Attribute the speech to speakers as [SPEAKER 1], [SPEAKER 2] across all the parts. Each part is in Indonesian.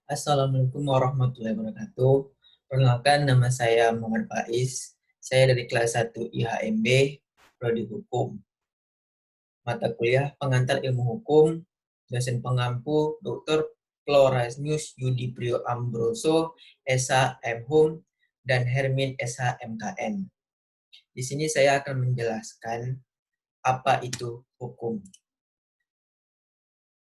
[SPEAKER 1] Assalamualaikum warahmatullahi wabarakatuh. Perkenalkan, nama saya Muhammad Faiz. Saya dari kelas 1 IHMB, Prodi Hukum. Mata kuliah Pengantar Ilmu Hukum, dosen pengampu Dr. Florasius Yudi Priyo Ambroso, SH M.Hum, dan Hermin SH MKN. Di sini saya akan menjelaskan apa itu hukum.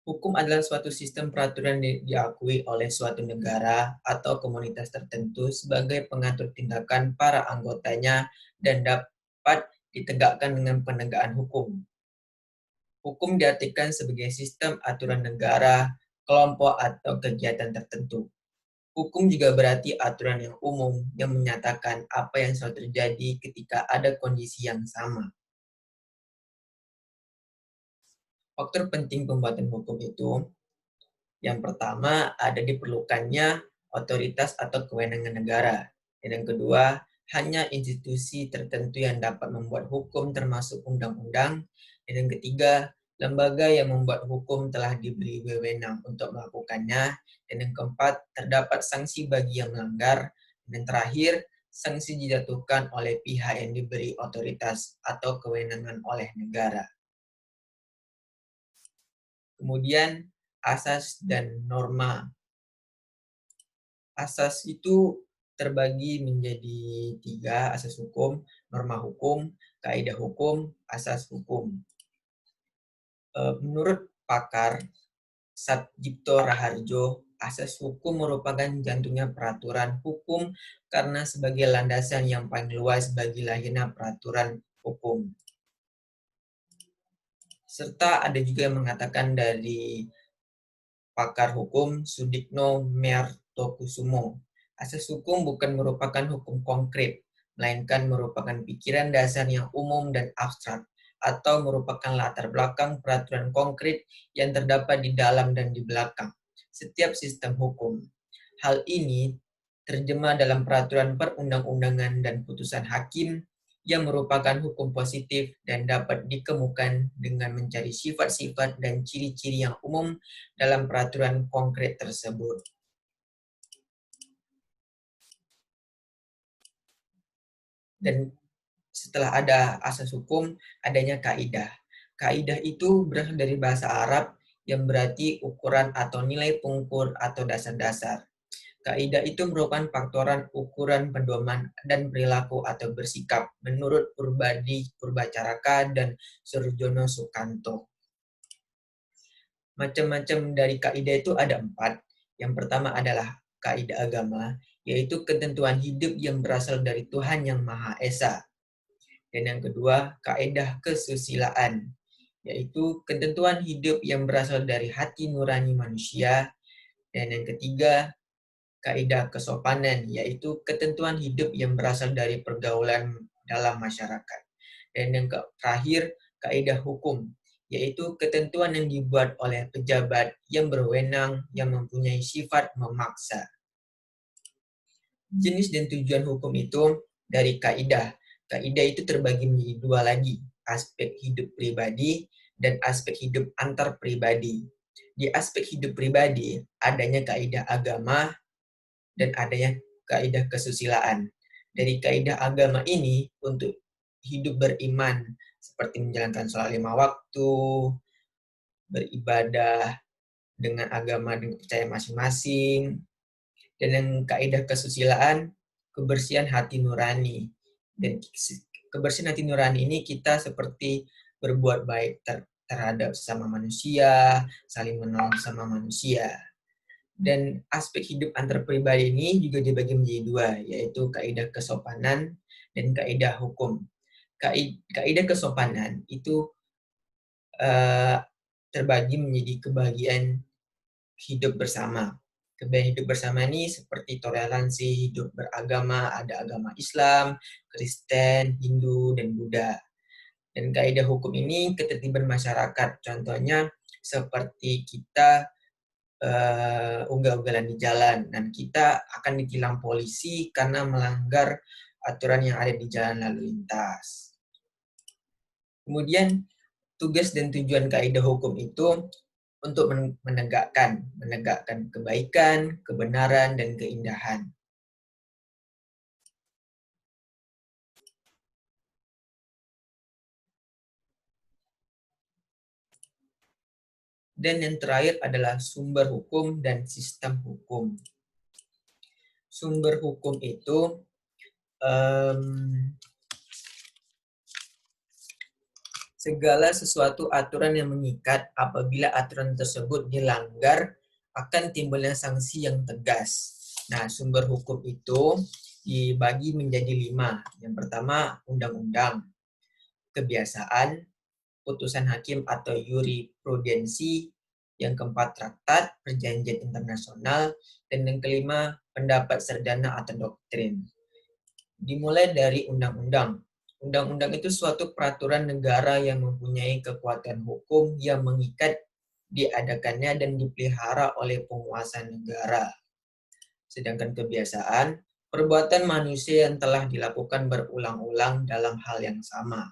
[SPEAKER 1] Hukum adalah suatu sistem peraturan yang diakui oleh suatu negara atau komunitas tertentu sebagai pengatur tindakan para anggotanya dan dapat ditegakkan dengan penegakan hukum. Hukum diartikan sebagai sistem aturan negara, kelompok, atau kegiatan tertentu. Hukum juga berarti aturan yang umum yang menyatakan apa yang selalu terjadi ketika ada kondisi yang sama. Faktor penting pembuatan hukum itu, yang pertama, ada diperlukannya otoritas atau kewenangan negara. Dan yang kedua, hanya institusi tertentu yang dapat membuat hukum termasuk undang-undang. Dan yang ketiga, lembaga yang membuat hukum telah diberi wewenang untuk melakukannya. Dan yang keempat, terdapat sanksi bagi yang melanggar. Dan terakhir, sanksi dijatuhkan oleh pihak yang diberi otoritas atau kewenangan oleh negara. Kemudian, asas dan norma. Asas itu terbagi menjadi 3, asas hukum, norma hukum, kaidah hukum, asas hukum. Menurut pakar Satjipto Raharjo, asas hukum merupakan jantungnya peraturan hukum karena sebagai landasan yang paling luas bagi lahirnya peraturan hukum. Serta ada juga yang mengatakan dari pakar hukum Sudikno Mertokusumo, asas hukum bukan merupakan hukum konkret, melainkan merupakan pikiran dasar yang umum dan abstrak, atau merupakan latar belakang peraturan konkret yang terdapat di dalam dan di belakang setiap sistem hukum. Hal ini terjemah dalam peraturan perundang-undangan dan putusan hakim yang merupakan hukum positif dan dapat dikemukakan dengan mencari sifat-sifat dan ciri-ciri yang umum dalam peraturan konkret tersebut. Dan setelah ada asas hukum, adanya kaidah. Kaidah itu berasal dari bahasa Arab yang berarti ukuran atau nilai pengukur atau dasar-dasar. Kaidah itu merupakan faktoran ukuran pedoman dan perilaku atau bersikap menurut Purbadi Purbacaraka dan Surjono Sukanto. Macam-macam dari kaidah itu ada 4. Yang pertama adalah kaidah agama, yaitu ketentuan hidup yang berasal dari Tuhan Yang Maha Esa. Dan yang kedua, kaidah kesusilaan, yaitu ketentuan hidup yang berasal dari hati nurani manusia. Dan yang ketiga, kaidah kesopanan, yaitu ketentuan hidup yang berasal dari pergaulan dalam masyarakat. Dan yang terakhir, kaidah hukum, yaitu ketentuan yang dibuat oleh pejabat yang berwenang yang mempunyai sifat memaksa. Jenis dan tujuan hukum itu dari kaidah. Kaidah itu terbagi menjadi 2 lagi, aspek hidup pribadi dan aspek hidup antar pribadi. Di aspek hidup pribadi, adanya kaidah agama dan adanya kaidah kesusilaan. Dari kaidah agama ini untuk hidup beriman seperti menjalankan sholat 5 waktu, beribadah dengan agama dan kepercayaan masing-masing. Dan yang kaidah kesusilaan, kebersihan hati nurani. Dan kebersihan hati nurani ini kita seperti berbuat baik terhadap sesama manusia, saling menolong sesama manusia. Dan aspek hidup antar pribadi ini juga dibagi menjadi 2, yaitu kaidah kesopanan dan kaidah hukum. Kaidah kesopanan itu terbagi menjadi kebahagiaan hidup bersama. Kebahagiaan hidup bersama ini seperti toleransi hidup beragama, ada agama Islam, Kristen, Hindu, dan Buddha. Dan kaidah hukum ini ketertiban masyarakat, contohnya seperti kita ugal-ugalan di jalan dan kita akan ditilang polisi karena melanggar aturan yang ada di jalan lalu lintas. Kemudian tugas dan tujuan kaidah hukum itu untuk menegakkan kebaikan, kebenaran, dan keindahan. Dan yang terakhir adalah sumber hukum dan sistem hukum. Sumber hukum itu segala sesuatu aturan yang mengikat. Apabila aturan tersebut dilanggar, akan timbulnya sanksi yang tegas. Nah, sumber hukum itu dibagi menjadi 5. Yang pertama, undang-undang, kebiasaan, putusan hakim atau jurisprudensi. Yang keempat, traktat, perjanjian internasional. Dan yang kelima, pendapat sarjana atau doktrin. Dimulai dari undang-undang. Undang-undang itu suatu peraturan negara yang mempunyai kekuatan hukum yang mengikat, diadakannya dan dipelihara oleh penguasa negara. Sedangkan kebiasaan, perbuatan manusia yang telah dilakukan berulang-ulang dalam hal yang sama.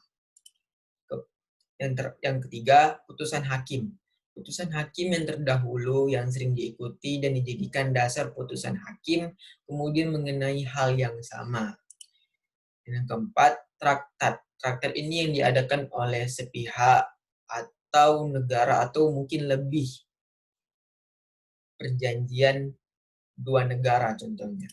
[SPEAKER 1] Yang ketiga, putusan hakim. Putusan hakim yang terdahulu yang sering diikuti dan dijadikan dasar putusan hakim, kemudian mengenai hal yang sama. Dan yang keempat, traktat. Traktat ini yang diadakan oleh sepihak atau negara atau mungkin lebih, perjanjian dua negara contohnya.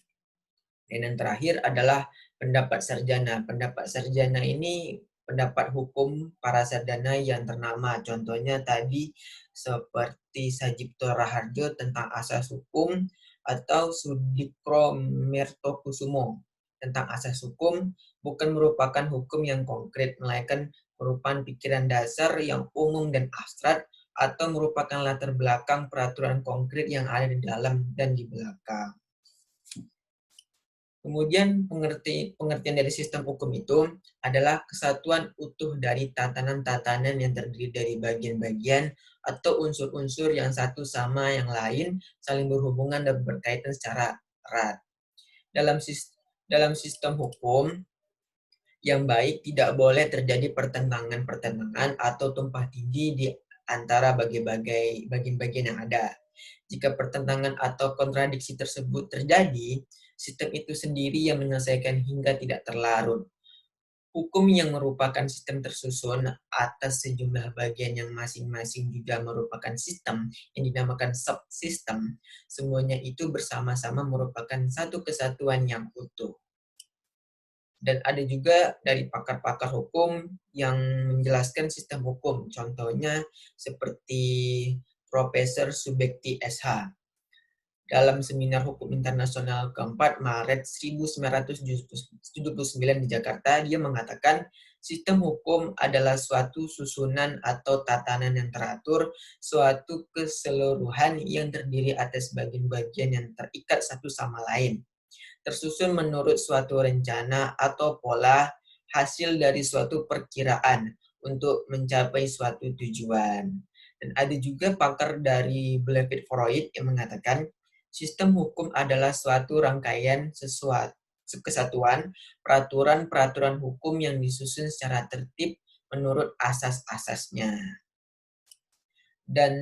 [SPEAKER 1] Dan yang terakhir adalah pendapat sarjana. Pendapat sarjana ini pendapat hukum para sarjana yang ternama. Contohnya tadi seperti Sajipto Raharjo tentang asas hukum atau Sudipro Mertokusumo tentang asas hukum bukan merupakan hukum yang konkret, melainkan merupakan pikiran dasar yang umum dan abstrak atau merupakan latar belakang peraturan konkret yang ada di dalam dan di belakang. Kemudian pengertian dari sistem hukum itu adalah kesatuan utuh dari tatanan-tatanan yang terdiri dari bagian-bagian atau unsur-unsur yang satu sama yang lain saling berhubungan dan berkaitan secara erat. Dalam sistem hukum yang baik tidak boleh terjadi pertentangan-pertentangan atau tumpah tindih di antara bagian-bagian yang ada. Jika pertentangan atau kontradiksi tersebut terjadi, sistem itu sendiri yang menyelesaikan hingga tidak terlarut. Hukum yang merupakan sistem tersusun atas sejumlah bagian yang masing-masing juga merupakan sistem yang dinamakan subsistem, semuanya itu bersama-sama merupakan satu kesatuan yang utuh. Dan ada juga dari pakar-pakar hukum yang menjelaskan sistem hukum, contohnya seperti Profesor Subekti SH. Dalam Seminar Hukum Internasional keempat Maret 1979 di Jakarta, dia mengatakan sistem hukum adalah suatu susunan atau tatanan yang teratur, suatu keseluruhan yang terdiri atas bagian-bagian yang terikat satu sama lain, tersusun menurut suatu rencana atau pola hasil dari suatu perkiraan untuk mencapai suatu tujuan. Dan ada juga pakar dari David Freud yang mengatakan sistem hukum adalah suatu rangkaian kesatuan peraturan-peraturan hukum yang disusun secara tertib menurut asas-asasnya. Dan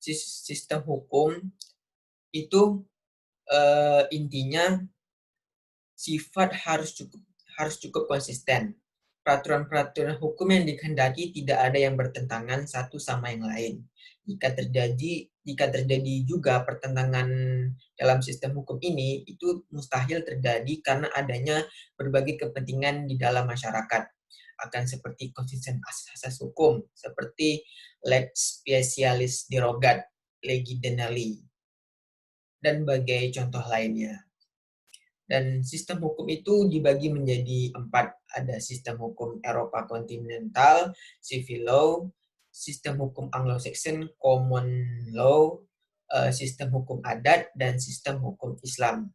[SPEAKER 1] sistem hukum itu intinya sifat harus cukup konsisten. Peraturan-peraturan hukum yang dikehendaki tidak ada yang bertentangan satu sama yang lain. Jika terjadi juga pertentangan dalam sistem hukum ini, itu mustahil terjadi karena adanya berbagai kepentingan di dalam masyarakat. Akan seperti konsisten asas hukum, seperti lex specialis derogat, legi denali, dan berbagai contoh lainnya. Dan sistem hukum itu dibagi menjadi 4. Ada sistem hukum Eropa kontinental, civil law, sistem hukum Anglo-Saxon, common law, sistem hukum adat, dan sistem hukum Islam.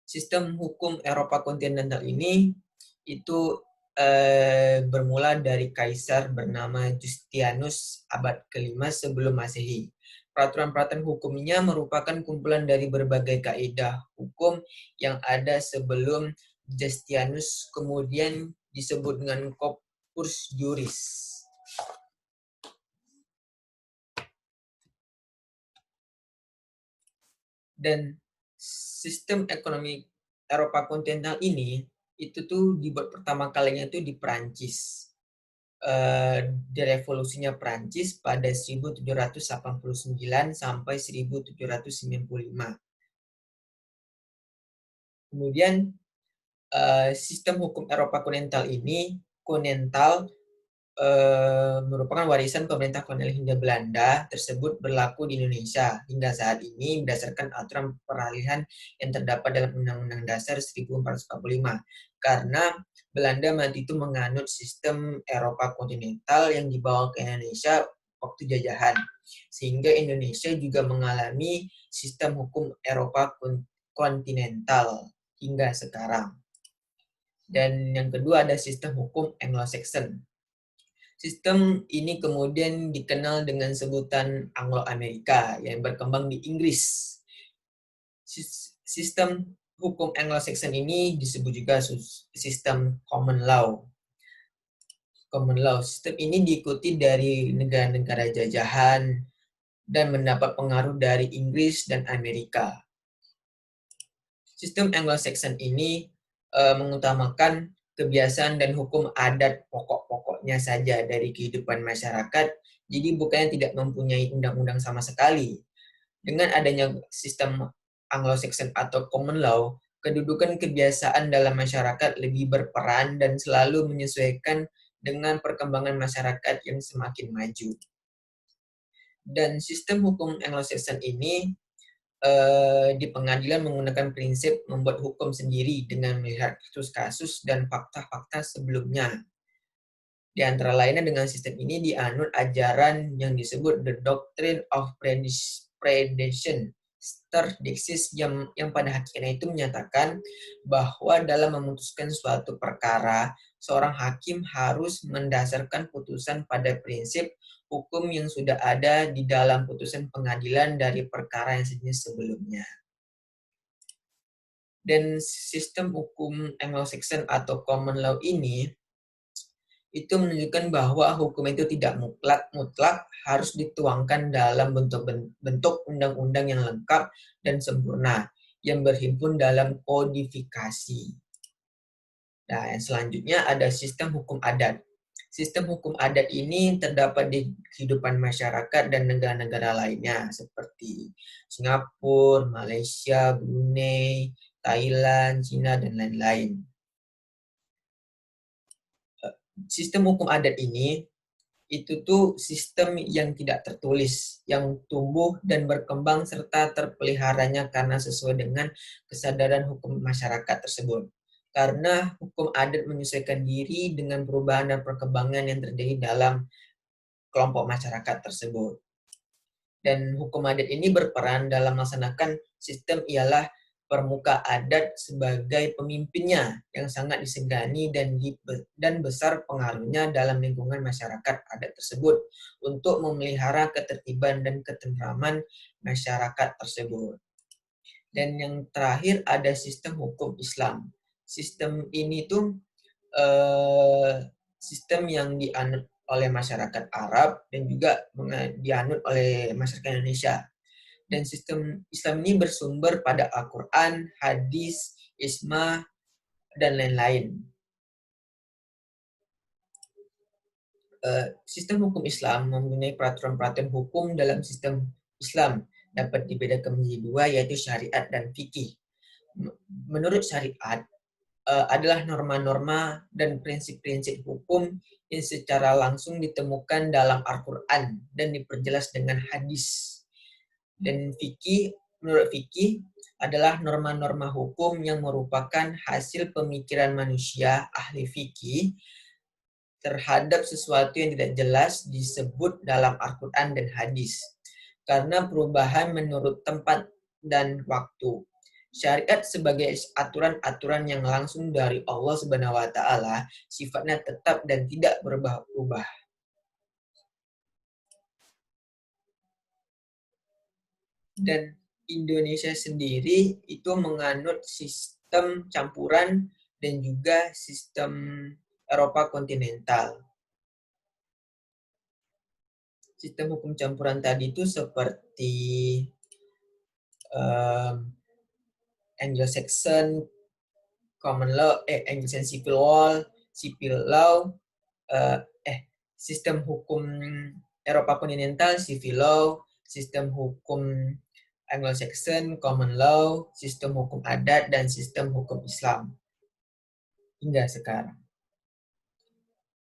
[SPEAKER 1] Sistem hukum Eropa kontinental ini itu bermula dari kaisar bernama Justianus abad ke-5 sebelum Masehi. Peraturan-peraturan hukumnya merupakan kumpulan dari berbagai kaidah hukum yang ada sebelum Justianus, kemudian disebut dengan corpus juris. Dan sistem ekonomi Eropa kontinental ini itu tuh dibuat pertama kalinya itu di Prancis. Di revolusinya Prancis pada 1789 sampai 1795. Kemudian sistem hukum Eropa kontinental ini merupakan warisan pemerintah kolonial Hindia Belanda tersebut berlaku di Indonesia hingga saat ini berdasarkan aturan peralihan yang terdapat dalam Undang-Undang Dasar 1445. Karena Belanda waktu itu menganut sistem Eropa kontinental yang dibawa ke Indonesia waktu jajahan. Sehingga Indonesia juga mengalami sistem hukum Eropa kontinental hingga sekarang. Dan yang kedua ada sistem hukum Anglo-Saxon. Sistem ini kemudian dikenal dengan sebutan Anglo-Amerika yang berkembang di Inggris. Sistem hukum Anglo-Saxon ini disebut juga sistem common law. Common law. Sistem ini diikuti dari negara-negara jajahan dan mendapat pengaruh dari Inggris dan Amerika. Sistem Anglo-Saxon ini mengutamakan kebiasaan dan hukum adat pokok-pokoknya saja dari kehidupan masyarakat, jadi bukannya tidak mempunyai undang-undang sama sekali. Dengan adanya sistem Anglo-Saxon atau common law, kedudukan kebiasaan dalam masyarakat lebih berperan dan selalu menyesuaikan dengan perkembangan masyarakat yang semakin maju. Dan sistem hukum Anglo-Saxon ini di pengadilan menggunakan prinsip membuat hukum sendiri dengan melihat kasus-kasus dan fakta-fakta sebelumnya. Di antara lainnya dengan sistem ini dianut ajaran yang disebut The Doctrine of Predation Stardexis yang pada hakikatnya itu menyatakan bahwa dalam memutuskan suatu perkara, seorang hakim harus mendasarkan putusan pada prinsip hukum yang sudah ada di dalam putusan pengadilan dari perkara yang sejenis sebelumnya. Dan sistem hukum Anglo-Saxon atau common law ini itu menunjukkan bahwa hukum itu tidak mutlak harus dituangkan dalam bentuk undang-undang yang lengkap dan sempurna yang berhimpun dalam kodifikasi. Nah, yang selanjutnya ada sistem hukum adat. Sistem hukum adat ini terdapat di kehidupan masyarakat dan negara-negara lainnya seperti Singapura, Malaysia, Brunei, Thailand, Cina, dan lain-lain. Sistem hukum adat ini itu tuh sistem yang tidak tertulis, yang tumbuh dan berkembang serta terpeliharanya karena sesuai dengan kesadaran hukum masyarakat tersebut. Karena hukum adat menyesuaikan diri dengan perubahan dan perkembangan yang terjadi dalam kelompok masyarakat tersebut. Dan hukum adat ini berperan dalam melaksanakan sistem ialah permuka adat sebagai pemimpinnya yang sangat disegani dan besar pengaruhnya dalam lingkungan masyarakat adat tersebut untuk memelihara ketertiban dan ketentraman masyarakat tersebut. Dan yang terakhir ada sistem hukum Islam. Sistem ini tuh sistem yang dianut oleh masyarakat Arab dan juga dianut oleh masyarakat Indonesia. Dan sistem Islam ini bersumber pada Al-Quran, hadis, ijma, dan lain-lain. Sistem hukum Islam mempunyai peraturan-peraturan hukum dalam sistem Islam dapat dibedakan menjadi dua, yaitu syariat dan fikih. Menurut syariat, adalah norma-norma dan prinsip-prinsip hukum yang secara langsung ditemukan dalam Al-Quran dan diperjelas dengan hadis. Dan menurut fikih adalah norma-norma hukum yang merupakan hasil pemikiran manusia ahli fikih terhadap sesuatu yang tidak jelas disebut dalam Al-Quran dan hadis. Karena perubahan menurut tempat dan waktu. Syariat sebagai aturan-aturan yang langsung dari Allah Subhanahu wa taala sifatnya tetap dan tidak berubah-ubah. Dan Indonesia sendiri itu menganut sistem campuran dan juga sistem Eropa kontinental. Sistem hukum campuran tadi itu seperti um, Anglo-Saxon common law, Anglo-Saxon civil law, uh, sistem hukum Eropa kontinental, civil law, sistem hukum Anglo-Saxon, common law, sistem hukum adat, dan sistem hukum Islam hingga sekarang.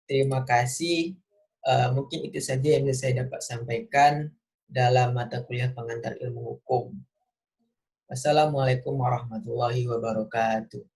[SPEAKER 1] Terima kasih. Mungkin itu saja yang bisa saya dapat sampaikan dalam mata kuliah pengantar ilmu hukum. Wassalamualaikum warahmatullahi wabarakatuh.